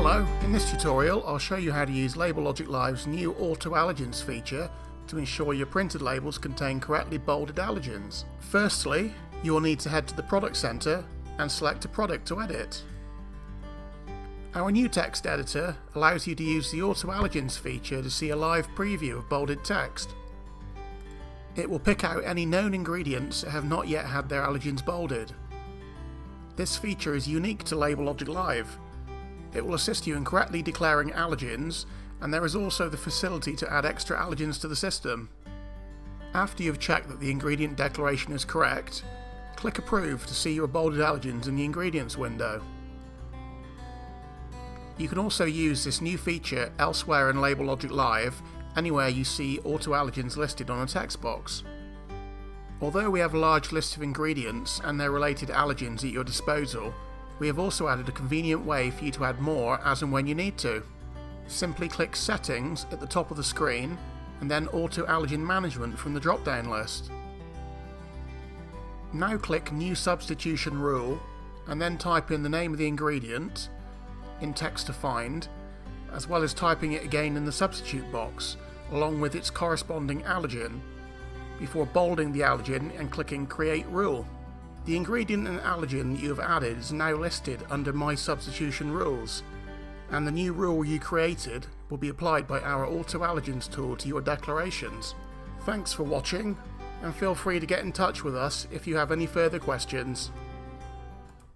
Hello, in this tutorial I'll show you how to use LabelLogic Live's new AutoAllergens feature to ensure your printed labels contain correctly bolded allergens. Firstly, you will need to head to the Product Center and select a product to edit. Our new text editor allows you to use the AutoAllergens feature to see a live preview of bolded text. It will pick out any known ingredients that have not yet had their allergens bolded. This feature is unique to LabelLogic Live. It will assist you in correctly declaring allergens, and there is also the facility to add extra allergens to the system. After you've checked that the ingredient declaration is correct, click Approve to see your bolded allergens in the Ingredients window. You can also use this new feature elsewhere in LabelLogic Live, anywhere you see AutoAllergens listed on a text box. Although we have a large list of ingredients and their related allergens at your disposal, we have also added a convenient way for you to add more as and when you need to. Simply click Settings at the top of the screen and then Auto Allergen Management from the drop-down list. Now click New Substitution Rule and then type in the name of the ingredient in text to find, as well as typing it again in the substitute box along with its corresponding allergen, before bolding the allergen and clicking Create Rule. The ingredient and allergen you have added is now listed under My Substitution Rules, and the new rule you created will be applied by our AutoAllergens tool to your declarations. Thanks for watching, and feel free to get in touch with us if you have any further questions.